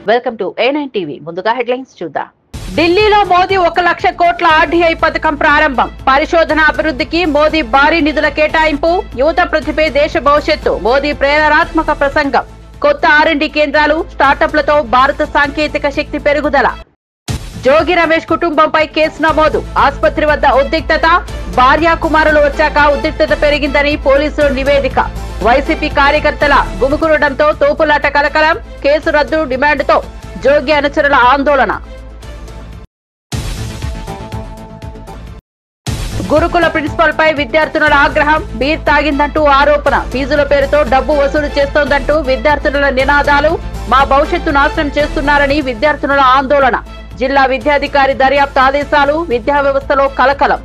Welcome to A9 TV. ముందుగా headlines చూద్దాం. ఢిల్లీలో మోదీ 1 లక్ష కోట్ల RDI పథకం ప్రారంభం. పరిశోధన అభివృద్ధికి మోదీ భారీ నిధుల కేటాయింపు. యువత ప్రతిభే దేశ భవిష్యత్తు. మోదీ ప్రేరణాత్మక ప్రసంగం. కొత్త R&D కేంద్రాలు, స్టార్టప్లతో భారత సాంకేతిక శక్తి పెరుగుదల. జోగి రమేష్ కుటుంబంపై కేసు నమోదు. ఆసుపత్రి వద్ద ఉద్రిక్తత. భార్య కుమారులు వచ్చాక ఉద్రిక్తత పెరిగిందని పోలీసులు నివేదిక. వైసీపీ కార్యకర్తల గుమికూడడంతో తోపులాట కలకలం. కేసు రద్దు డిమాండ్తో జోగి అనుచరుల ఆందోళన. గురుకుల ప్రిన్సిపల్ పై విద్యార్థినుల ఆగ్రహం. బీర్ తాగిందంటూ ఆరోపణ. ఫీజుల పేరుతో డబ్బు వసూలు చేస్తోందంటూ విద్యార్థినుల నినాదాలు. మా భవిష్యత్తు నాశనం చేస్తున్నారని విద్యార్థినుల ఆందోళన. జిల్లా విద్యాధికారి దర్యాప్తు ఆదేశాలు. విద్యా వ్యవస్థలో కలకలం.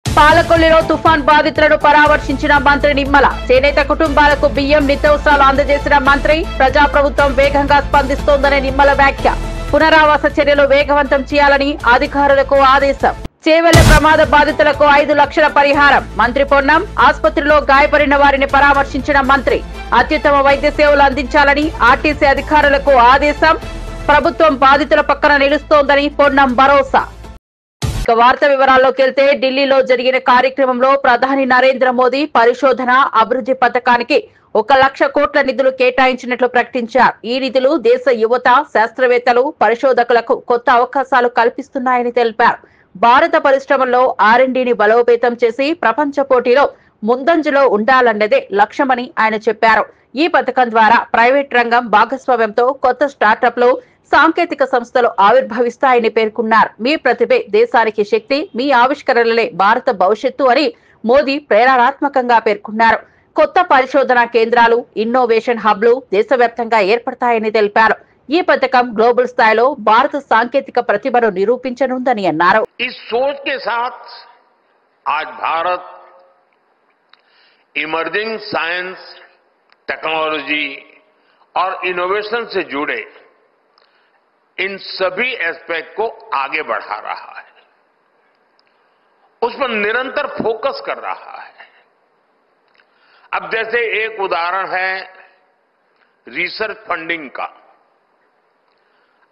పాలకొల్లులో తుఫాన్ బాధితులను పరామర్శించిన మంత్రి నిమ్మల. చేనేత కుటుంబాలకు బియ్యం, నిత్యావసరాలు అందజేసిన మంత్రి. ప్రజాప్రభుత్వం వేగంగా స్పందిస్తోందని నిమ్మల వ్యాఖ్య. పునరావాస చర్యలు వేగవంతం చేయాలని అధికారులకు ఆదేశం. చేవెళ్ల ప్రమాద బాధితులకు 5 లక్షల పరిహారం. మంత్రి పొన్నం. ఆసుపత్రిలో గాయపడిన వారిని పరామర్శించిన మంత్రి. అత్యుత్తమ వైద్య సేవలు అందించాలని ఆర్టీసీ అధికారులకు ఆదేశం. ప్రభుత్వం బాధితుల పక్కన నిలుస్తోందని పొన్నం భరోసా. ఇక వార్త వివరాల్లోకి వెళ్తే, ఢిల్లీలో జరిగిన కార్యక్రమంలో ప్రధాని నరేంద్ర మోదీ పరిశోధన అభివృద్ధి పథకానికి 1 లక్ష కోట్ల నిధులు కేటాయించినట్లు ప్రకటించారు. ఈ నిధులు దేశ యువత, శాస్త్రవేత్తలు, పరిశోధకులకు కొత్త అవకాశాలు కల్పిస్తున్నాయని తెలిపారు. భారత పరిశ్రమల్లో R&Dని బలోపేతం చేసి ప్రపంచ పోటీలో ముందంజలో ఉండాలన్నదే లక్ష్యమని ఆయన చెప్పారు. ఈ పథకం ద్వారా ప్రైవేట్ రంగం భాగస్వామ్యంతో కొత్త స్టార్టప్లు, సాంకేతిక సంస్థలు ఆవిర్భవిస్తాయని పేర్కొన్నారు. మీ ప్రతిభే దేశానికి శక్తి, మీ ఆవిష్కరణలే భారత భవిష్యత్తు అని మోదీ ప్రేరణాత్మకంగా పేర్కొన్నారు. కొత్త పరిశోధనా కేంద్రాలు, ఇన్నోవేషన్ హబ్లు దేశవ్యాప్తంగా ఏర్పడతాయని తెలిపారు. ఈ పథకం గ్లోబల్ స్థాయిలో భారత సాంకేతిక ప్రతిభను నిరూపించనుందని అన్నారు. इस सोच के साथ आज भारत इमर्जिंग साइंस, टेक्नोलॉजी और इनोवेशन से जुड़े इन सभी एस्पेक्ट को आगे बढ़ा रहा है, उस पर निरंतर फोकस कर रहा है. अब जैसे एक उदाहरण है रिसर्च फंडिंग का.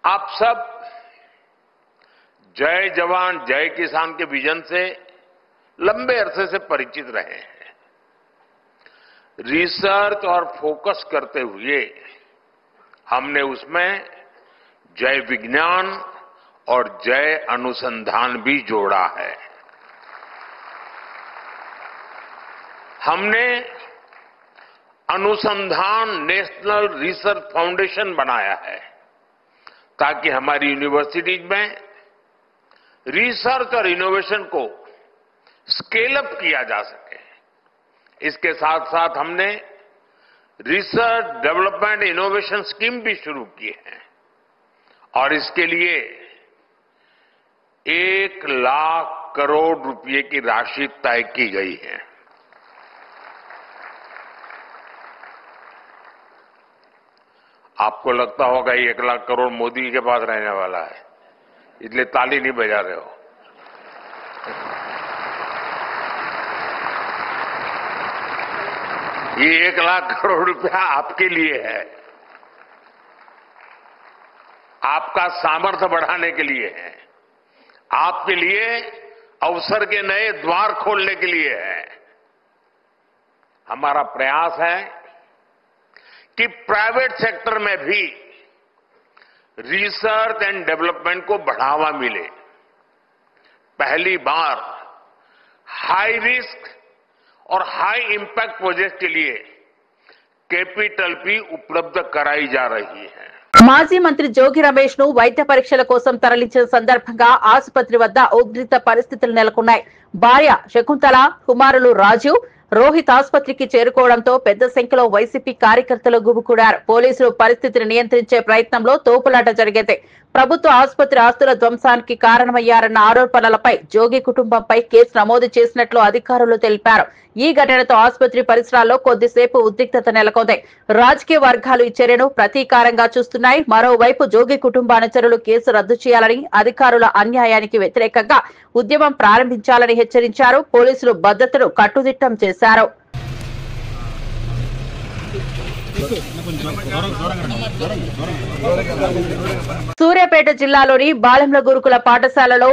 आप सब जय जवान जय किसान के विजन से लंबे अरसे से परिचित रहे हैं. रिसर्च और फोकस करते हुए हमने उसमें जय विज्ञान और जय अनुसंधान भी जोड़ा है. हमने अनुसंधान नेशनल रिसर्च फाउंडेशन बनाया है ताकि हमारी यूनिवर्सिटीज में रिसर्च और इनोवेशन को स्केल अप किया जा सके. इसके साथ साथ हमने रिसर्च डेवलपमेंट इनोवेशन स्कीम भी शुरू की है और इसके लिए 1 लाख करोड़ रुपए की राशि तय की गई है. आपको लगता होगा 1 लाख करोड़ मोदी के पास रहने वाला है, इसलिए ताली नहीं बजा रहे हो. ये 1 लाख करोड़ रुपया आपके लिए है, आपका सामर्थ्य बढ़ाने के लिए है, आपके लिए अवसर के नए द्वार खोलने के लिए है. हमारा प्रयास है कि प्राइवेट सेक्टर में भी रिसर्च एंड डेवलपमेंट को बढ़ावा मिले. पहली बार हाई रिस्क और हाई इंपैक्ट प्रोजेक्ट के लिए कैपिटल भी उपलब्ध कराई जा रही है. మాజీ మంత్రి జోగి రమేష్ ను వైద్య పరీక్షల కోసం తరలించిన సందర్భంగా ఆసుపత్రి వద్ద ఉద్రిక్త పరిస్థితులు నెలకొన్నాయి. భార్య శకుంతల, కుమారులు రాజు, రోహిత్ ఆసుపత్రికి చేరుకోవడంతో పెద్ద సంఖ్యలో వైసీపీ కార్యకర్తలు గుమికూడారు. పోలీసులు పరిస్థితిని నియంత్రించే ప్రయత్నంలో తోపులాట జరిగింది. ప్రభుత్వ ఆసుపత్రి ఆస్తుల ధ్వంసానికి కారణమయ్యారన్న ఆరోపణలపై జోగి కుటుంబంపై కేసు నమోదు చేసినట్లు అధికారులు తెలిపారు. ఈ ఘటనతో ఆసుపత్రి పరిసరాల్లో కొద్దిసేపు ఉద్రిక్తత నెలకొంది. రాజకీయ వర్గాలు ఈ చర్యను ప్రతీకారంగా చూస్తున్నాయి. మరోవైపు జోగి కుటుంబ అనుచరులు కేసు రద్దు చేయాలని, అధికారుల అన్యాయానికి వ్యతిరేకంగా ఉద్యమం ప్రారంభించాలని హెచ్చరించారు. పోలీసులు భద్రతను కట్టుదిట్టం చేశారు. సూర్యాపేట జిల్లాలోని బాలెంల గురుకుల పాఠశాలలో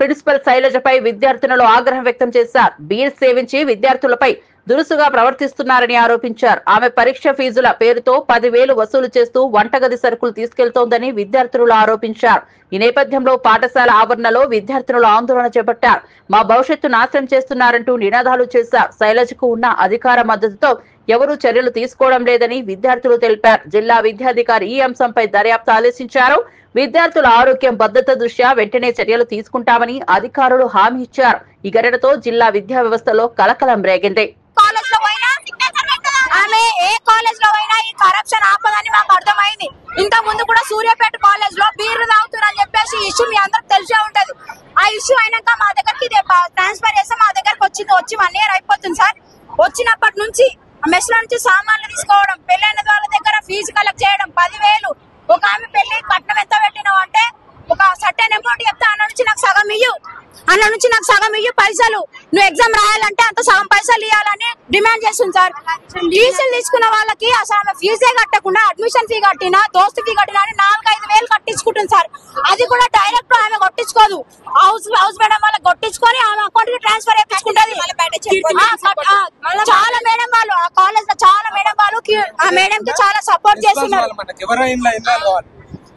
ప్రిన్సిపల్ శైలజపై విద్యార్థినులు ఆగ్రహం వ్యక్తం చేశారు. బీర్ సేవించి విద్యార్థులపై దురుసుగా ప్రవర్తిస్తున్నారని ఆరోపించారు. ఆమె పరీక్ష ఫీజుల పేరుతో 10,000 వసూలు చేస్తూ వంటగది సరుకులు తీసుకెళ్తోందని విద్యార్థులు ఆరోపించారు. ఈ నేపథ్యంలో పాఠశాల ఆవరణలో విద్యార్థులు ఆందోళన చేపట్టారు. మా భవిష్యత్తు నాశనం చేస్తున్నారంటూ నినాదాలు చేశారు. శైలజకు ఉన్న అధికార మద్దతుతో ఎవరూ చర్యలు తీసుకోవడం లేదని విద్యార్థులు తెలిపారు. జిల్లా విద్యాధికారి ఈ అంశంపై దర్యాప్తు ఆదేశించారు. విద్యార్థుల ఆరోగ్యం భద్రత దృష్ట్యా వెంటనే చర్యలు తీసుకుంటామని అధికారులు హామీ ఇచ్చారు. ఈ ఘటనతో జిల్లా విద్యా వ్యవస్థలో కలకలం రేగింది. ఆమె ఏ కాలేజ్ లో అయినా ఈ కరప్షన్ ఆపదని మాకు అర్థమైంది. ఇంత ముందు కూడా సూర్యాపేట కాలేజ్ లో బీర్లు తాగుతున్నారని చెప్పేసి ఇష్యూ మీ అందరికి తెలిసే ఉంటది. ఆ ఇష్యూ అయినాక మా దగ్గరికి ట్రాన్స్ఫర్ చేస్తే మా దగ్గరకు వచ్చి 1 year అయిపోతుంది సార్. వచ్చినప్పటి నుంచి మెస్ లో నుంచి సామాన్లు తీసుకోవడం, పెళ్ళైన వాళ్ళ దగ్గర ఫీజు కలెక్ట్ చేయడం, 10,000. ఒక ఆమె పెళ్లి కట్నం ఎంత పెట్టినావు అంటే ఒక సర్టెన్ అమౌంట్ చెప్తే అన్న నుంచి నాకు సగం ఇయ్యు పైసలు, నువ్వు ఎగ్జామ్ రాయాలంటే అంత సగం పైసలు ఇవ్వాలని డిమాండ్ చేస్తుంది సార్. ఫీజులు తీసుకున్న వాళ్ళకి అసలు ఆమె ఫీజే కట్టకుండా అడ్మిషన్ ఫీ కట్టినా దోస్తు ఫీ కట్టినా 4-5 వేలు కట్టించుకుంటుంది సార్. అది కూడా డైరెక్ట్ ఆమె కొట్టించుకోదు, హౌస్ మేడం వాళ్ళకి కొట్టించుకొని ఆమె అకౌంట్ కి ట్రాన్స్ఫర్ చేయించుకుంటది. చాలా మేడం వాళ్ళు ఆ కాలేజ్ లో చాలా మేడం వాళ్ళు ఆ మేడం కి చాలా సపోర్ట్ చేస్తున్నారు.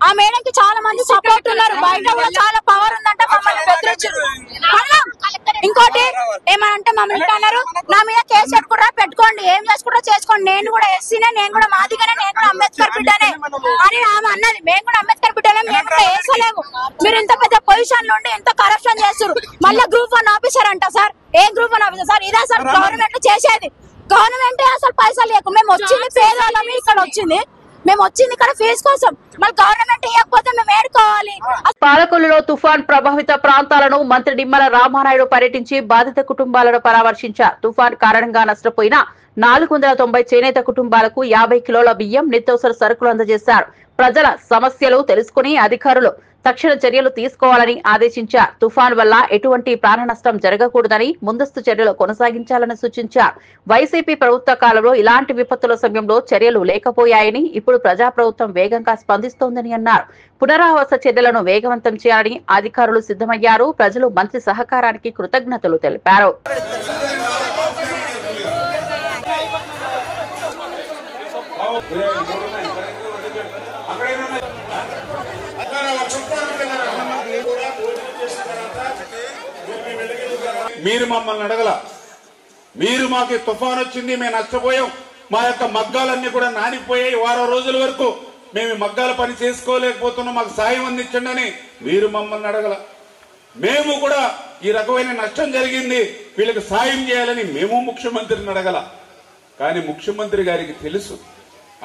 ఆ మేడం కి చాలా మంది సపోర్ట్ ఉన్నారు. బయట కూడా చాలా పవర్ ఉందంట. మమ్మల్ని బెదిరించారు. ఇంకోటి ఏమంటే మమ్మల్ని అన్నారు, నా మీద కేసు పెట్టుకోండి, ఏం చేసుకుంటా చేసుకోండి, నేను కూడా ఎస్సీనే, నేను కూడా మాదిగానే, నేను కూడా అంబేద్కర్ బిడ్డనే అని ఆమె అన్నది. మేము కూడా అంబేద్కర్ బిడ్డనే, మేము కూడా వేసలేము. మీరు ఇంత పెద్ద పొజిషన్ నుండి ఎంత కరప్షన్ చేస్తారు. మళ్ళీ Group 1 ఆఫీసర్ అంట సార్. ఏ Group 1 ఆఫీసర్ సార్? ఇదే సార్ గవర్నమెంట్ చేసేది. గవర్నమెంట్ అసలు పైసలు లేకు. మేము వచ్చింది పేదవాళ్ళమి, ఇక్కడ వచ్చింది మేము వచ్చింది ఇక్కడ ఫీజు కోసం. మళ్ళీ గవర్నమెంట్ ఇవ్వకపోతే మేము ఏడుకోవాలి. పాలకొల్లులో తుఫాన్ ప్రభావిత ప్రాంతాలను మంత్రి నిమ్మల రామానాయుడు పర్యటించి బాధిత కుటుంబాలను పరామర్శించారు. తుఫాన్ కారణంగా నష్టపోయిన 490 చేనేత కుటుంబాలకు 50 కిలోల బియ్యం, నిత్యావసర సరుకులు అందజేశారు. ప్రజల సమస్యలు తెలుసుకుని అధికారులు తక్షణ చర్యలు తీసుకోవాలని ఆదేశించారు. తుఫాన్ వల్ల ఎటువంటి ప్రాణ నష్టం జరగకూడదని ముందస్తు చర్యలు కొనసాగించాలని సూచించారు. వైసీపీ ప్రభుత్వ కాలంలో ఇలాంటి విపత్తుల సమయంలో చర్యలు లేకపోయాయని, ఇప్పుడు ప్రజాప్రభుత్వం వేగంగా స్పందిస్తోందని అన్నారు. పునరావాస చర్యలను వేగవంతం చేయాలని అధికారులు సిద్ధమయ్యారు. ప్రజలు మంత్రి సహకారానికి కృతజ్ఞతలు తెలిపారు. మీరు మమ్మల్ని అడగల, మీరు మాకు తుఫాన్ వచ్చింది, మేము నష్టపోయాం, మా యొక్క మగ్గాలన్నీ కూడా నానిపోయాయి, వారం రోజుల వరకు మేము మగ్గాల పని చేసుకోలేకపోతున్నాం, మాకు సాయం అందించండి అని మీరు మమ్మల్ని అడగల. మేము కూడా ఈ రకమైన నష్టం జరిగింది, వీళ్ళకి సాయం చేయాలని మేము ముఖ్యమంత్రిని అడగల. కానీ ముఖ్యమంత్రి గారికి తెలుసు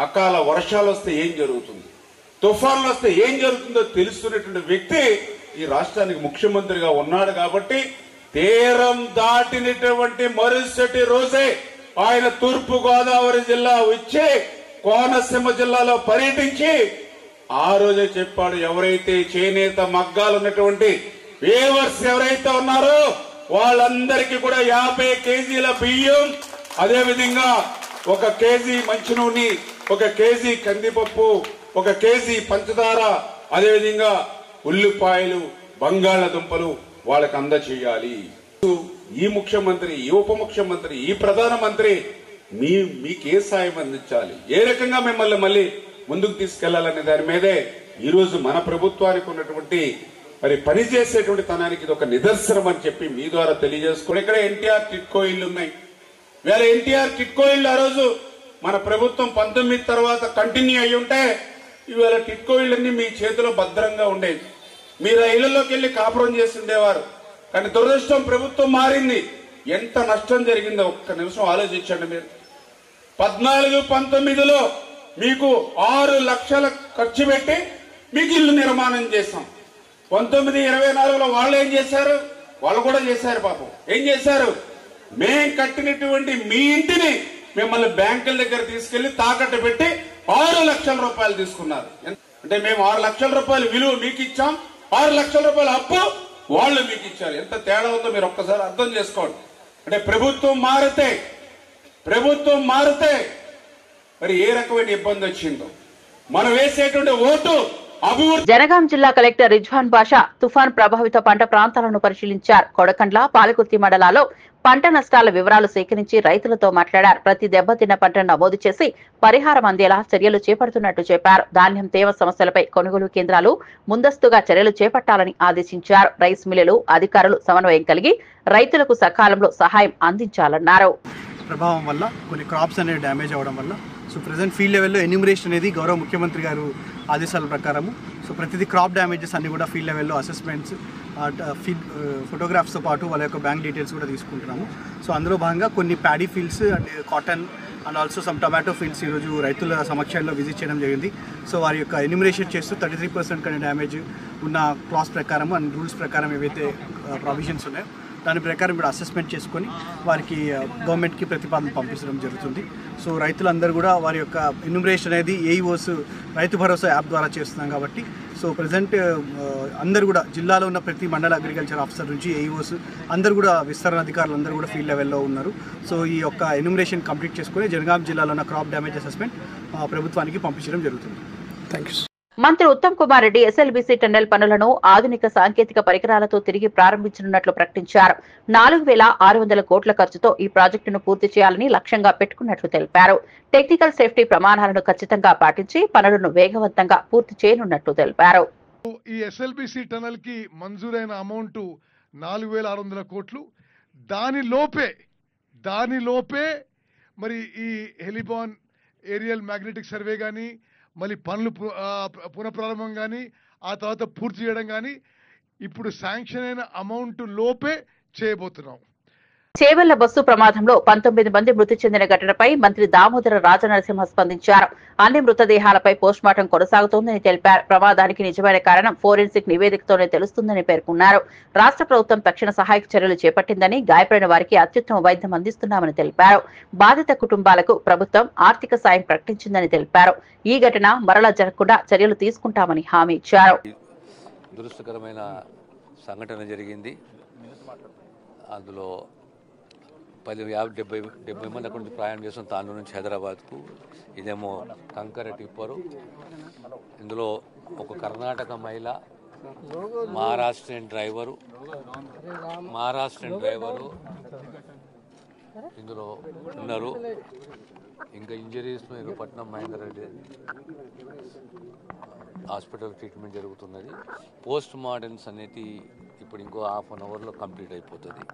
అకాల వర్షాలు వస్తే ఏం జరుగుతుంది, తుఫాన్లు వస్తే ఏం జరుగుతుందో తెలుస్తున్నటువంటి వ్యక్తి ఈ రాష్ట్రానికి ముఖ్యమంత్రిగా ఉన్నాడు. కాబట్టి తీరం దాటినటువంటి మరుసటి రోజే ఆయన తూర్పు గోదావరి జిల్లా వచ్చి కోనసీమ జిల్లాలో పర్యటించి ఆ రోజే చెప్పాడు, ఎవరైతే చేనేత మగ్గాలు ఉన్నటువంటి వేవర్స్ ఎవరైతే ఉన్నారో వాళ్ళందరికీ కూడా 50 కేజీల బియ్యం, అదేవిధంగా 1 కేజీ మంచి నూనె, 1 కేజీ కందిపప్పు, 1 కేజీ పంచదార, అదేవిధంగా ఉల్లిపాయలు, బంగాళదుంపలు వాళ్ళకి అందచేయాలి. ఈ ముఖ్యమంత్రి, ఈ ఉప ముఖ్యమంత్రి, ఈ ప్రధానమంత్రి మీకే సాయం అందించాలి, ఏ రకంగా మిమ్మల్ని మళ్ళీ ముందుకు తీసుకెళ్లాలనే దాని మీదే ఈ రోజు మన ప్రభుత్వానికి ఉన్నటువంటి మరి పనిచేసేటువంటి తనానికి ఇది ఒక నిదర్శనం అని చెప్పి మీ ద్వారా తెలియజేసుకోండి. ఇక్కడ ఎన్టీఆర్ టిట్కో ఇళ్లు ఉన్నాయి. వేరే ఎన్టీఆర్ టిట్కో ఇళ్లు ఆ రోజు మన ప్రభుత్వం 19 తర్వాత కంటిన్యూ అయ్యి ఉంటే ఇవాళ టిట్కో ఇళ్ళన్నీ మీ చేతిలో భద్రంగా ఉండేది, మీరు ఆ ఇళ్లలోకి వెళ్లి కాపురం చేసి ఉండేవారు. కానీ దురదృష్టం ప్రభుత్వం మారింది. ఎంత నష్టం జరిగిందో ఒక్క నిమిషం ఆలోచించండి. మీరు 14-19లో మీకు 6 లక్షల ఖర్చు పెట్టి మీకు ఇల్లు నిర్మాణం చేశాం. 19-24లో వాళ్ళు ఏం చేశారు? వాళ్ళు కూడా చేశారు పాపం. ఏం చేశారు? మేం కట్టినటువంటి మీ ఇంటిని మిమ్మల్ని బ్యాంకుల దగ్గర తీసుకెళ్లి తాకట్టు పెట్టి 6 లక్షల రూపాయలు తీసుకున్నారు. అంటే మేము 6 లక్షల రూపాయలు విలువ మీకు ఇచ్చాం, 6 లక్షల రూపాయల అప్పు వాళ్ళు మీకు ఇచ్చారు. ఎంత తేడా ఉందో మీరు ఒక్కసారి అర్థం చేసుకోండి. అంటే ప్రభుత్వం మారితే మరి ఏ రకమైన ఇబ్బంది వచ్చిందో. మనం వేసేటువంటి ఓటు అభివృద్ధి. జనగాం జిల్లా కలెక్టర్ రిజ్వాన్ బాషా తుఫాన్ ప్రభావిత పంట ప్రాంతాలను పరిశీలించారు. కొడకండ్ల, పాలకుర్తి మండలాల్లో పంట నష్టాల వివరాలు సేకరించి రైతులతో మాట్లాడారు. ప్రతి దెబ్బతిన్న పంటను నమోదు చేసి పరిహారం అందేలా చర్యలు చేపడుతున్నట్టు చెప్పారు. ధాన్యం తేమ సమస్యలపై కొనుగోలు కేంద్రాలు ముందస్తుగా చర్యలు చేపట్టాలని ఆదేశించారు. రైస్ మిల్లులు అధికారులు సమన్వయం కలిగి రైతులకు సకాలంలో సహాయం అందించాలన్నారు. ప్రభావం వల్ల కొన్ని క్రాప్స్ అనేవి డ్యామేజ్ అవ్వడం వల్ల ప్రెజెంట్ ఫీల్డ్ లెవెల్లో ఎన్యూమరేషన్ అనేది గౌరవ ముఖ్యమంత్రి గారు ఆదేశాల ప్రకారము ప్రతిదీ క్రాప్ డ్యామేజెస్ అన్ని కూడా ఫీల్డ్ లెవెల్లో అసెస్మెంట్స్ ఫోటోగ్రాఫ్స్తో పాటు వాళ్ళ యొక్క బ్యాంక్ డీటెయిల్స్ కూడా తీసుకుంటున్నాము. అందులో భాగంగా కొన్ని paddy fields and cotton and also some tomato fields ఈరోజు రైతుల సమక్షంలో విజిట్ చేయడం జరిగింది. వారి యొక్క ఎన్యూమరేషన్ చేస్తూ 33% కన్నా డ్యామేజ్ ఉన్న క్లాస్ ప్రకారం అండ్ రూల్స్ ప్రకారం ఏవైతే ప్రొవిజన్స్ ఉన్నాయో దాని ప్రకారం కూడా అసెస్మెంట్ చేసుకొని వారికి గవర్నమెంట్కి ప్రతిపాదన పంపించడం జరుగుతుంది. రైతులందరూ కూడా వారి యొక్క ఎన్యూమరేషన్ అనేది ఏఈఓస్ రైతు భరోసా యాప్ ద్వారా చేస్తున్నాం కాబట్టి ప్రజెంట్ అందరూ కూడా జిల్లాలో ఉన్న ప్రతి మండల అగ్రికల్చర్ ఆఫీసర్ నుంచి ఏఈఓస్ అందరూ కూడా విస్తరణ అధికారులు అందరూ కూడా ఫీల్డ్ లెవెల్లో ఉన్నారు. ఈ యొక్క ఎన్యూమరేషన్ కంప్లీట్ చేసుకొని జనగాం జిల్లాలో ఉన్న క్రాప్ డ్యామేజ్ అసెస్మెంట్ ప్రభుత్వానికి పంపించడం జరుగుతుంది. Thank you. మంత్రి ఉత్తమ్ కుమార్ రెడ్డి ఎస్ఎల్బీసీ టన్నెల్ పనులను ఆధునిక సాంకేతిక పరికరాలతో తిరిగి ప్రారంభించనున్నట్లు ప్రకటించారు. 4,600 కోట్ల ఖర్చుతో ఈ ప్రాజెక్టును పూర్తి చేయాలని లక్ష్యంగా పెట్టుకున్నట్లు తెలిపారు. టెక్నికల్ సేఫ్టీ ప్రమాణాలను ఖచ్చితంగా పాటించి పనులను వేగవంతంగా పూర్తి చేయనున్నట్లు తెలిపారు. ఈ ఎస్ఎల్బీసీ టన్నెల్ కి మంజూరైన అమౌంట్ 4,600 కోట్లు. దానిలోపే మరి ఈ హెలిబాన్ ఏరియల్ మ్యాగ్నెటిక్ సర్వే కానీ మళ్ళీ పనులు పునఃప్రారంభం కానీ ఆ తర్వాత పూర్తి చేయడం కానీ ఇప్పుడు శాంక్షన్ అయిన అమౌంట్ లోపే చేయబోతున్నాం. చేవెళ్ల బస్సు ప్రమాదంలో 19 మంది మృతి చెందిన ఘటనపై మంత్రి దామోదర రాజనరసింహ స్పందించారు. అన్ని మృతదేహాలపై పోస్టుమార్టం కొనసాగుతోందని తెలిపారు. ప్రమాదానికి నిజమైన కారణం ఫోరెన్సిక్ నివేదికతోనే తెలుస్తుందని పేర్కొన్నారు. రాష్ట్ర ప్రభుత్వం తక్షణ సహాయక చర్యలు చేపట్టిందని, గాయపడిన వారికి అత్యుత్తమ వైద్యం అందిస్తున్నామని తెలిపారు. బాధిత కుటుంబాలకు ప్రభుత్వం ఆర్థిక సాయం ప్రకటించిందని తెలిపారు. ఈ ఘటన మరలా జరగకుండా చర్యలు తీసుకుంటామని హామీ ఇచ్చారు. దురదృష్టకరమైన సంఘటన జరిగింది. అందులో 70 మంది అక్కడి నుంచి ప్రయాణం చేస్తాం తాండూరు నుంచి హైదరాబాద్కు. ఇదేమో కంకర టిప్పరు. ఇందులో ఒక కర్ణాటక మహిళ, మహారాష్ట్రన్ డ్రైవరు ఇందులో ఉన్నారు. ఇంకా ఇంజరీస్ పట్నం మహేందర్ రెడ్డి హాస్పిటల్ ట్రీట్మెంట్ జరుగుతున్నది. పోస్ట్ మార్టమ్స్ అనేది ఇప్పుడు ఇంకో ½ అన్ అవర్లో కంప్లీట్ అయిపోతుంది.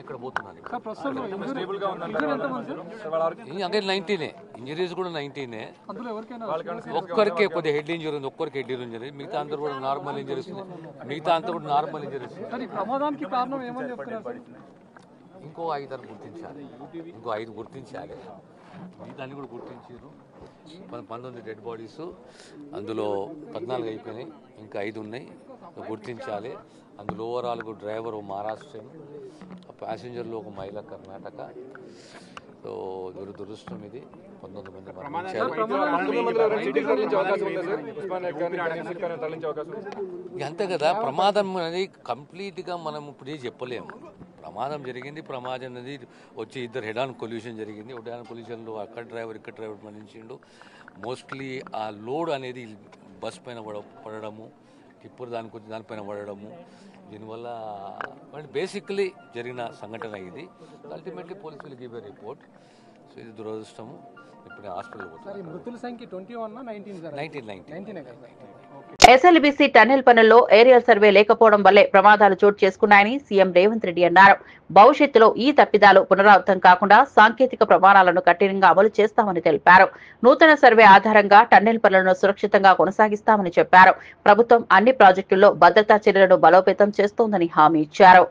ఇక్కడ పోతున్నారు అంటే 19 ఇంజరీస్ కూడా 19. ఒక్కరికే కొద్దిగా హెడ్ ఇంజరీ ఉంది, ఒక్కరికి హెడ్ ఇంజరీ, మిగతా అందరూ కూడా నార్మల్ ఇంజరీస్. ఇంకో 5 గుర్తించాలి. మిగతాన్ని కూడా గుర్తించారు. 19 డెడ్ బాడీస్, అందులో 14 అయిపోయినాయి, ఇంకా 5 ఉన్నాయి, గుర్తించాలి. అందులో ఓవరాల్ డ్రైవర్ మహారాష్ట్ర, ప్యాసింజర్లు ఒక మహిళ కర్ణాటక. దురదృష్టం ఇది. 19 మంది అంతే కదా. ప్రమాదం అనేది కంప్లీట్గా మనం ఇప్పుడు చెప్పలేము. ప్రమాదం జరిగింది. ప్రమాదం అనేది వచ్చి 2 హెడ్ ఆన్ కొల్యూషన్ జరిగింది. హెడ్ ఆన్ కొల్యూషన్లో అక్కడ డ్రైవర్ ఇక్కడ డ్రైవర్ మరణించిండు. మోస్ట్లీ ఆ లోడ్ అనేది బస్ పైన పడడము, టిప్పర్ దానిపైన పడడము, దీనివల్ల బేసిక్లీ జరిగిన సంఘటన ఇది. Ultimately police will give a report. ఇది దురదృష్టము. ఇప్పుడు హాస్పిటల్ పోతుంది. మృతుల సంఖ్య 19. ఎస్ఎల్బీసీ టన్నెల్ పనుల్లో ఏరియల్ సర్వే లేకపోవడం వల్లే ప్రమాదాలు చోటు చేసుకున్నాయని సీఎం రేవంత్ రెడ్డి అన్నారు. భవిష్యత్తులో ఈ తప్పిదాలు పునరావృతం కాకుండా సాంకేతిక ప్రమాణాలను కఠినంగా అమలు చేస్తామని తెలిపారు. నూతన సర్వే ఆధారంగా టన్నెల్ పనులను సురక్షితంగా కొనసాగిస్తామని చెప్పారు. ప్రభుత్వం అన్ని ప్రాజెక్టుల్లో భద్రతా చర్యలను బలోపేతం చేస్తోందని హామీ ఇచ్చారు.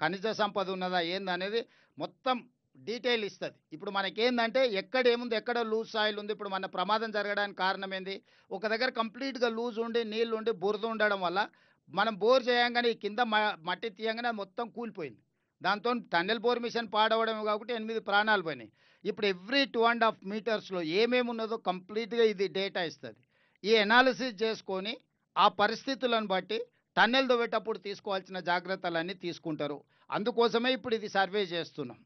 ఖనిజ సంపద ఉన్నదా ఏందనేది మొత్తం డీటెయిల్ ఇస్తుంది. ఇప్పుడు మనకేందంటే ఎక్కడ ఏముంది, ఎక్కడ లూజ్ సాయిల్ ఉంది. ఇప్పుడు మన ప్రమాదం జరగడానికి కారణం ఏంది? ఒక దగ్గర కంప్లీట్గా లూజ్ ఉండి నీళ్ళు ఉండి బురద ఉండడం వల్ల మనం బోర్ చేయంగానే కింద మట్టి తీయంగానే మొత్తం కూలిపోయింది. దాంతో టన్నెల్ బోర్ మిషన్ పాడవడమే కాబట్టి 8 ప్రాణాలు పోయినాయి. ఇప్పుడు ఎవ్రీ 2.5 మీటర్స్లో ఏమేమి ఉన్నదో కంప్లీట్గా ఇది డేటా ఇస్తుంది. ఈ ఎనాలిసిస్ చేసుకొని ఆ పరిస్థితులను బట్టి టన్నెల్ దొవ్వేటప్పుడు తీసుకోవాల్సిన జాగ్రత్తలన్నీ తీసుకుంటారు. అందుకోసమే ఇప్పుడు ఇది సర్వే చేస్తున్నాం.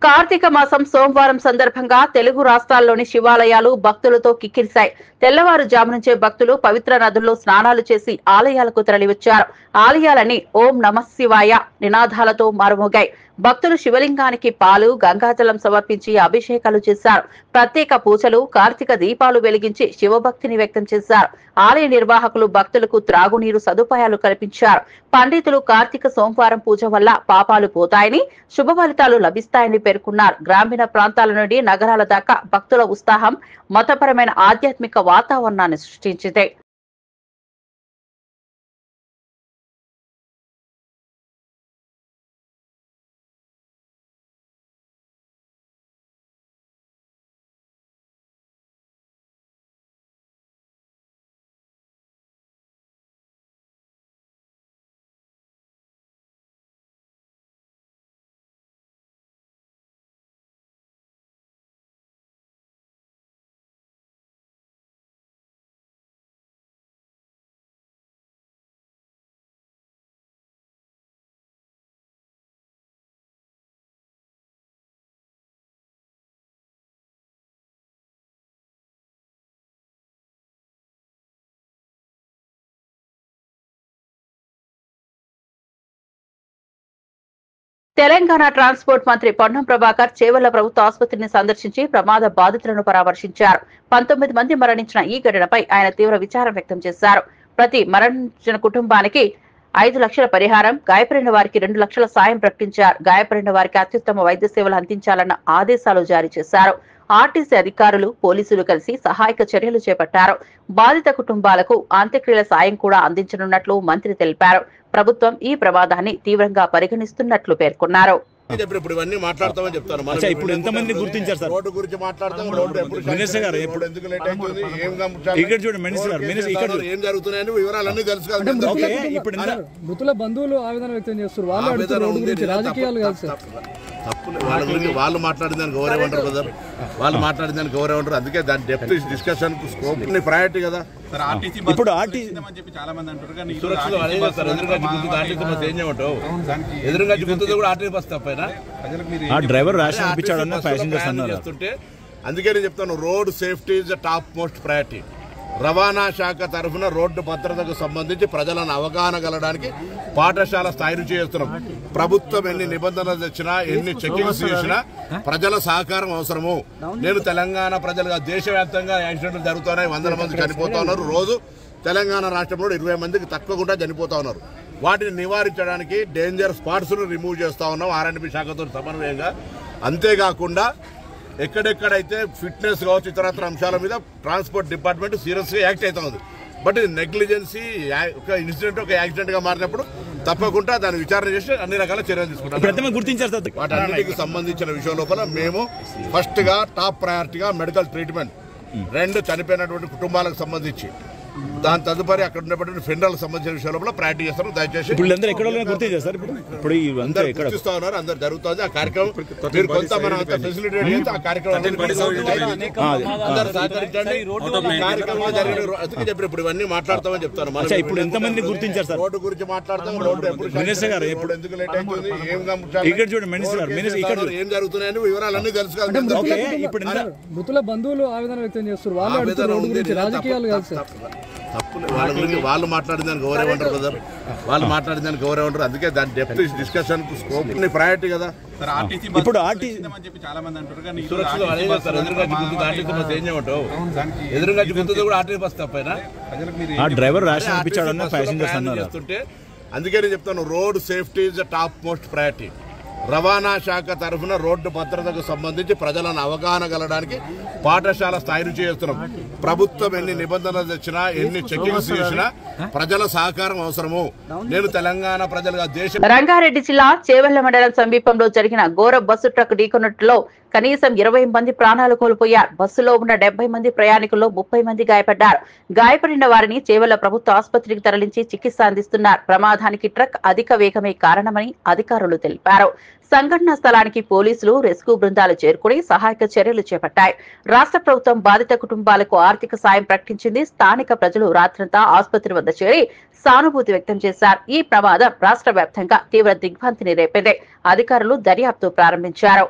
కార్తీక మాసం సోమవారం సందర్భంగా తెలుగు రాష్ట్రాల్లోని శివాలయాలు భక్తులతో కిక్కిరిశాయి. తెల్లవారుజాము నుంచే భక్తులు పవిత్ర నదుల్లో స్నానాలు చేసి ఆలయాలకు తరలివచ్చారు. ఆలయాలన్నీ ఓం నమః శివాయ నినాదాలతో మారుమోగాయి. భక్తులు శివలింగానికి పాలు, గంగాజలం సమర్పించి అభిషేకాలు చేశారు. ప్రత్యేక పూజలు, కార్తీక దీపాలు వెలిగించి శివభక్తిని వ్యక్తం చేశారు. ఆలయ నిర్వాహకులు భక్తులకు త్రాగునీరు సదుపాయాలు కల్పించారు. పండితులు కార్తీక సోమవారం పూజ వల్ల పాపాలు పోతాయని, శుభ ఫలితాలు లభిస్తాయని పేర్కొన్నారు. గ్రామీణ ప్రాంతాల నుండి నగరాల దాకా భక్తుల ఉత్సాహం మతపరమైన ఆధ్యాత్మిక వాతావరణాన్ని సృష్టించింది. తెలంగాణ ట్రాన్స్పోర్ట్ మంత్రి పొన్నం ప్రభాకర్ చేవెళ్ల ప్రభుత్వ ఆసుపత్రిని సందర్శించి ప్రమాద బాధితులను పరామర్శించారు. 19 మంది మరణించిన ఈ ఘటనపై ఆయన తీవ్ర విచారం వ్యక్తం చేశారు. ప్రతి మరణించిన కుటుంబానికి 5 లక్షల పరిహారం, గాయపడిన వారికి 2 లక్షల సాయం ప్రకటించారు. గాయపడిన వారికి అత్యుత్తమ వైద్య సేవలు అందించాలన్న ఆదేశాలు జారీ చేశారు. ఆర్టీసీ అధికారులు, పోలీసులు కలిసి సహాయక చర్యలు చేపట్టారు. బాధిత కుటుంబాలకు అంత్యక్రియల సాయం కూడా అందించనున్నట్లు మంత్రి తెలిపారు. ప్రభుత్వం ఈ ప్రమాదాన్ని తీవ్రంగా పరిగణిస్తున్నట్లు పేర్కొన్నారు. ఇప్పుడు ఇవన్నీ మాట్లాడతామని చెప్తాను. ఇప్పుడు ఎంతమంది గుర్తించారు సార్? రోడ్డు గురించి మాట్లాడతాం. రోడ్డు మినిస్టర్ గారు ఎప్పుడు ఎందుకు లేట్ అవుతుంది, ఇక్కడ చూడండి మినిస్టర్ గారు ఏం జరుగుతున్నాయని వివరాలన్నీ తెలుసు కదా. ఇప్పుడు మృతుల బంధువులు ఆవేదన వ్యక్తం చేస్తారు. వాళ్ళు రాజకీయాలు కాదు సార్. తప్పు వాళ్ళ గురించి వాళ్ళు మాట్లాడిన దానికి గౌరవం అంటారు కదా. వాళ్ళు మాట్లాడిన దానికి గౌరవం అంటారు. అందుకే దాని డెప్త్ డిస్కషన్ స్కోప్ ప్రయారిటీ కదా. ఇప్పుడు ఆర్టీసీ ఎదురుగా గుర్తుంది కూడా ఆర్టీసీ బస్ తప్పైనా డ్రైవర్ ర్యాష్ అనిపించాడన్న ప్యాసింజర్స్ అన్నారు. అందుకే నేను చెప్తాను, road safety is the topmost priority. రవాణా శాఖ తరఫున రోడ్డు భద్రతకు సంబంధించి ప్రజలను అవగాహన కలగడానికి పాఠశాల స్థాయి నుంచి చేస్తున్నాం. ప్రభుత్వం ఎన్ని నిబంధనలు తెచ్చినా, ఎన్ని చెకింగ్స్ చేసినా ప్రజల సహకారం అవసరము. నేను తెలంగాణ ప్రజలుగా దేశవ్యాప్తంగా యాక్సిడెంట్లు జరుగుతున్నాయి, 100 మంది చనిపోతా ఉన్నారు. రోజు తెలంగాణ రాష్ట్రంలో 20 మందికి తక్కువకుండా చనిపోతా ఉన్నారు. వాటిని నివారించడానికి డేంజర్ స్పాట్స్ ను రిమూవ్ చేస్తా ఉన్నాం ఆర్ఎండ్బి శాఖతో సమన్వయంగా. అంతేకాకుండా ఎక్కడెక్కడైతే ఫిట్నెస్ కావచ్చు, ఇతరత్ర అంశాల మీద ట్రాన్స్పోర్ట్ డిపార్ట్మెంట్ సీరియస్ గా యాక్ట్ అవుతా ఉంది. బట్ ఇది నెగ్లిజెన్సీ, ఒక ఇన్సిడెంట్ ఒక యాక్సిడెంట్ గా మారినప్పుడు తప్పకుండా దాన్ని విచారణ చేసి అన్ని రకాల చర్యలు తీసుకుంటాం. గుర్తించారు. వాటన్నిటికి సంబంధించిన విషయం లోపల మేము ఫస్ట్ గా టాప్ ప్రయారిటీగా మెడికల్ ట్రీట్మెంట్, 2 చనిపోయినటువంటి కుటుంబాలకు సంబంధించి, దాని తదుపరి అక్కడ ఉన్నటువంటి ఫెడరల్ సంబంధించిన విషయం లోపల ప్రయారిటీ చేస్తారు. దయచేసి గుర్తిస్తా ఉన్నారు, అందరు జరుగుతుంది ఆ కార్యక్రమం. మీరు కొంత మనం ఫెసిలిటేట్ చేస్తే ఆ కార్యక్రమం అందరు సహకరించండి. కార్యక్రమం జరిగిన ఇప్పుడు ఇవన్నీ మాట్లాడతామని చెప్తాను. ఇప్పుడు ఎంతమంది గుర్తించారు సార్? రోడ్డు గురించి మాట్లాడతాం. రోడ్డు మినిస్టర్ గారు ఎప్పుడు ఎందుకు లేట్ అవుతుంది, ఇక్కడ చూడండి మినిస్టర్ గారు ఏం జరుగుతున్నాయని వివరాలన్నీ తెలుసు కదా. ఇప్పుడు మృతుల బంధువులు ఆవేదన వ్యక్తం చేస్తారు. వాళ్ళు రాజకీయాలు కాదు సార్. తప్పు వాళ్ళ గురించి వాళ్ళు మాట్లాడిన దానికి గౌరవం అంటారు కదా. వాళ్ళు మాట్లాడిన దానికి గౌరవం అంటారు. అందుకే దాని డెప్త్ డిస్కషన్ స్కోప్ ప్రయారిటీ కదా. ఇప్పుడు ఆర్టీసీ ఎదురుగా గుర్తుంది కూడా ఆర్టీసీ బస్ తప్పైనా డ్రైవర్ ర్యాష్ అనిపించాడన్న ప్యాసింజర్స్ అన్నారు. అందుకే నేను చెప్తాను, road safety is the topmost priority. రవాణా శాఖ తరఫున రోడ్డు భద్రతకు సంబంధించి ప్రజలను అవగాహన కలగడానికి పాఠశాల స్థాయి నుంచి చేస్తున్నాం. ప్రభుత్వం ఎన్ని నిబంధనలు తెచ్చినా, ఎన్ని చెకింగ్స్ చేసినా ప్రజల సహకారం అవసరము. నేను తెలంగాణ ప్రజలుగా రంగారెడ్డి జిల్లా చేవెళ్ల మండలం సమీపంలో జరిగిన ఘోర బస్సు ట్రక్ ఢీకొన్నట్లో కనీసం 20 మంది ప్రాణాలు కోల్పోయారు. బస్సులో ఉన్న 70 మంది ప్రయాణికుల్లో 30 మంది గాయపడ్డారు. గాయపడిన వారిని చేవెళ్ల ప్రభుత్వ ఆసుపత్రికి తరలించి చికిత్స అందిస్తున్నారు. ప్రమాదానికి ట్రక్ అధిక వేగమే కారణమని అధికారులు తెలిపారు. సంఘటనా స్థలానికి పోలీసులు, రెస్క్యూ బృందాలు చేరుకుని సహాయక చర్యలు చేపట్టాయి. రాష్ట్ర ప్రభుత్వం బాధిత కుటుంబాలకు ఆర్థిక సాయం ప్రకటించింది. స్థానిక ప్రజలు రాత్రంతా ఆసుపత్రి వద్ద చేరి సానుభూతి వ్యక్తం చేశారు. ఈ ప్రమాదం రాష్ట్ర వ్యాప్తంగా తీవ్ర దిగ్భ్రాంతిని రేపింది. అధికారులు దర్యాప్తు ప్రారంభించారు.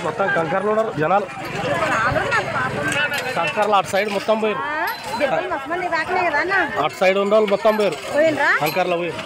మొత్తం కంకర్లు ఉన్నారు జనాలు కంకర్లు అటు సైడ్ మొత్తం పోయారు అటు సైడ్ ఉన్న వాళ్ళు మొత్తం పోయారు కంకర్లో పోయారు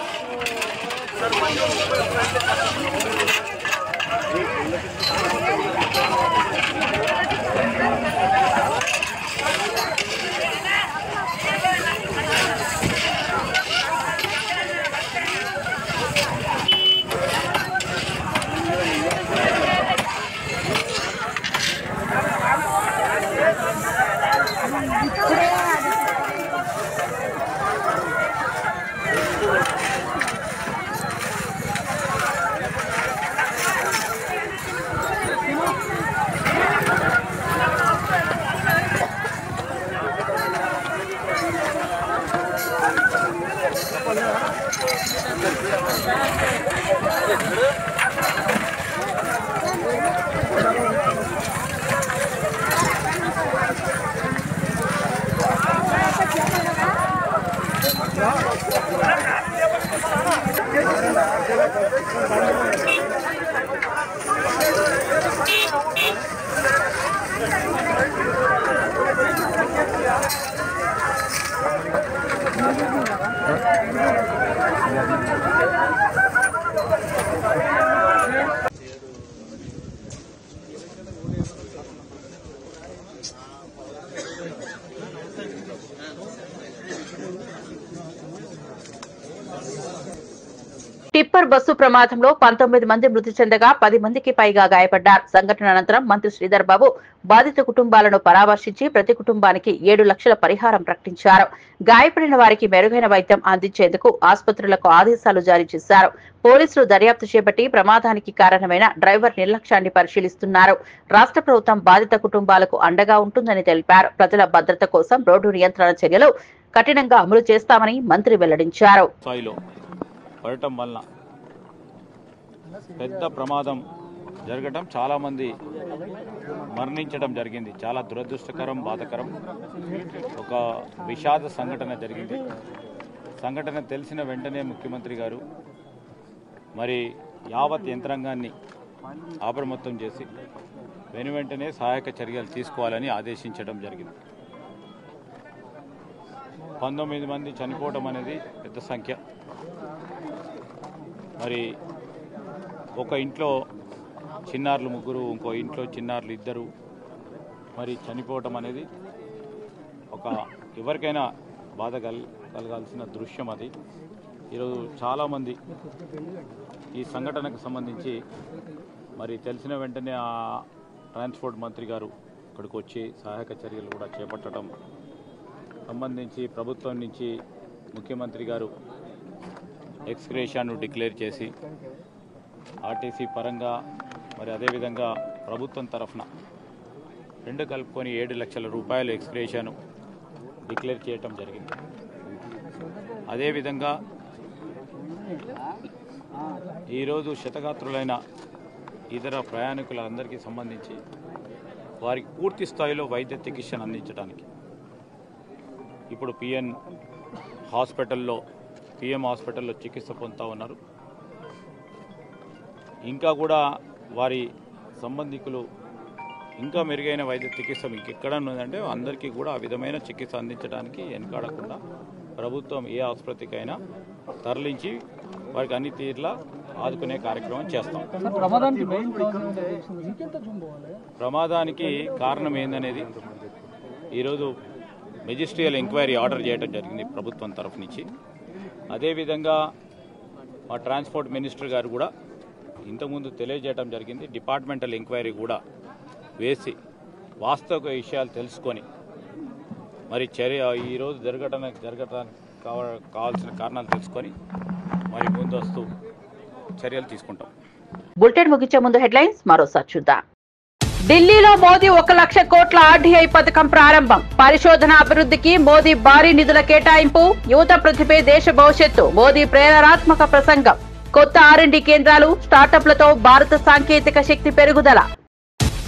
టిప్పర్ బస్సు ప్రమాదంలో 19 మంది మృతి చెందగా 10 మందికి పైగా గాయపడ్డారు. సంఘటన అనంతరం మంత్రి శ్రీధర్ బాబు బాధిత కుటుంబాలను పరామర్శించి ప్రతి కుటుంబానికి 7 లక్షల పరిహారం ప్రకటించారు. గాయపడిన వారికి మెరుగైన వైద్యం అందించేందుకు ఆసుపత్రులకు ఆదేశాలు జారీ చేశారు. పోలీసులు దర్యాప్తు చేపట్టి ప్రమాదానికి కారణమైన డ్రైవర్ నిర్లక్ష్యాన్ని పరిశీలిస్తున్నారు. రాష్ట్ర ప్రభుత్వం బాధిత కుటుంబాలకు అండగా ఉంటుందని తెలిపారు. ప్రజల భద్రత కోసం రోడ్డు నియంత్రణ చర్యలు కఠినంగా అమలు చేస్తామని మంత్రి వెల్లడించారు. పడటం వలన పెద్ద ప్రమాదం జరగడం, చాలా మంది మరణించడం జరిగింది. చాలా దురదృష్టకరం, బాధకరం. ఒక విషాద సంఘటన జరిగింది. సంఘటన తెలిసిన వెంటనే ముఖ్యమంత్రి గారు మరి యావత్ యంత్రాంగాన్ని అప్రమత్తం చేసి వెనువెంటనే సహాయక చర్యలు తీసుకోవాలని ఆదేశించడం జరిగింది. 19 మంది చనిపోవడం అనేది పెద్ద సంఖ్య. మరి ఒక ఇంట్లో చిన్నారులు 3, ఇంకో ఇంట్లో చిన్నారులు 2 మరి చనిపోవటం అనేది ఒక ఎవరికైనా బాధ కలగాల్సిన దృశ్యం. అది ఈరోజు చాలామంది ఈ సంఘటనకు సంబంధించి మరి తెలిసిన వెంటనే ఆ ట్రాన్స్పోర్ట్ మంత్రి గారు ఇక్కడికి వచ్చి సహాయక చర్యలు కూడా చేపట్టడం సంబంధించి ప్రభుత్వం నుంచి ముఖ్యమంత్రి గారు ఎక్స్గ్రేషన్ను డిక్లేర్ చేసి ఆర్టీసీ పరంగా మరి అదేవిధంగా ప్రభుత్వం తరఫున 2 కలుపుకొని 7 లక్షల రూపాయలు ఎక్స్గ్రేషన్ డిక్లేర్ చేయటం జరిగింది. అదేవిధంగా ఈరోజు క్షతగాత్రులైన ఇతర ప్రయాణికులందరికీ సంబంధించి వారికి పూర్తి స్థాయిలో వైద్య చికిత్సను అందించడానికి ఇప్పుడు పిఎం హాస్పిటల్లో చికిత్స పొందుతూ ఉన్నారు. ఇంకా కూడా వారి సంబంధికులు ఇంకా మెరుగైన వైద్య చికిత్స ఇంకెక్కడ ఉన్నదంటే అందరికీ కూడా ఆ విధమైన చికిత్స అందించడానికి వెనుకాడకుండా ప్రభుత్వం ఏ ఆసుపత్రికైనా తరలించి వారికి అన్ని తీర్లా ఆదుకునే కార్యక్రమం చేస్తాం. ప్రమాదానికి కారణం ఏందనేది ఈరోజు మెజిస్ట్రియల్ ఎంక్వైరీ ఆర్డర్ చేయడం జరిగింది ప్రభుత్వం తరఫు నుంచి. అదేవిధంగా మా ట్రాన్స్పోర్ట్ మినిస్టర్ గారు కూడా ఇంతకుముందు తెలియజేయడం జరిగింది. డిపార్ట్మెంటల్ ఎంక్వైరీ కూడా వేసి వాస్తవ విషయాలు తెలుసుకొని మరి చర్య ఈరోజు జరగడానికి కావాల్సిన కారణాలు తెలుసుకొని మరి ముందస్తు చర్యలు తీసుకుంటాం. బులెటిన్ ముగించే ముందు హెడ్లైన్స్ మరోసారి చూద్దాం. ఢిల్లీలో మోదీ 1 లక్ష కోట్ల ఆర్డీఐ పథకం ప్రారంభం. పరిశోధన అభివృద్ధికి మోదీ భారీ నిధుల కేటాయింపు. యువత ప్రతిభే దేశ భవిష్యత్తు. మోదీ ప్రేరణాత్మక ప్రసంగం. కొత్త R&D కేంద్రాలు, స్టార్టప్లతో భారత సాంకేతిక శక్తి పెరుగుదల.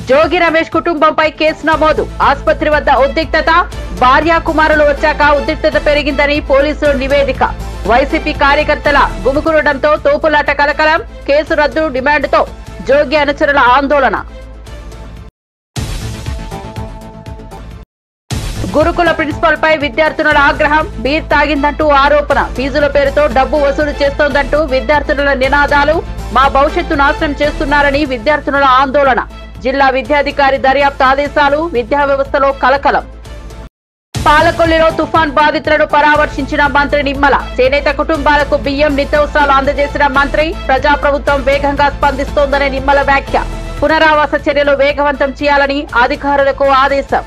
జోగి రమేష్ కుటుంబంపై కేసు నమోదు. ఆసుపత్రి వద్ద ఉద్రిక్తత. భార్య కుమారులు వచ్చాక ఉద్రిక్తత పెరిగిందని పోలీసులు నివేదిక. వైసీపీ కార్యకర్తల గుమికూడడంతో తోపులాట కలకలం. కేసు రద్దు డిమాండ్తో జోగి అనుచరుల ఆందోళన. గురుకుల ప్రిన్సిపల్ పై విద్యార్థినుల ఆగ్రహం. బీర్ తాగిందంటూ ఆరోపణ. ఫీజుల పేరుతో డబ్బు వసూలు చేస్తోందంటూ విద్యార్థినుల నినాదాలు. మా భవిష్యత్తు నాశనం చేస్తున్నారని విద్యార్థినుల ఆందోళన. జిల్లా విద్యాధికారి దర్యాప్తు ఆదేశాలు. విద్యా వ్యవస్థలో కలకలం. పాలకొల్లులో తుఫాన్ బాధితులను పరామర్శించిన మంత్రి నిమ్మల. చేనేత కుటుంబాలకు బియ్యం, నిత్యావసరాలు అందజేసిన మంత్రి. ప్రజాప్రభుత్వం వేగంగా స్పందిస్తోందనే నిమ్మల వ్యాఖ్య. పునరావాస చర్యలు వేగవంతం చేయాలని అధికారులకు ఆదేశం.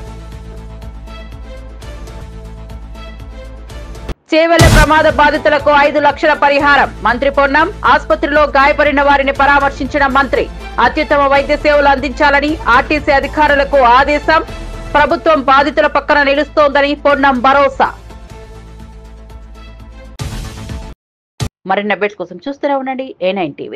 చేవెళ్ల ప్రమాద బాధితులకు 5 లక్షల పరిహారం. మంత్రి పొన్నం. ఆసుపత్రిలో గాయపడిన వారిని పరామర్శించిన మంత్రి. అత్యుత్తమ వైద్య సేవలు అందించాలని ఆర్టీసీ అధికారులకు ఆదేశం. ప్రభుత్వం బాధితుల పక్కన నిలుస్తోందని పొన్నం భరోసా. మరిన్ని అప్డేట్స్ కోసం చూస్తూనే ఉండండి A9 TV.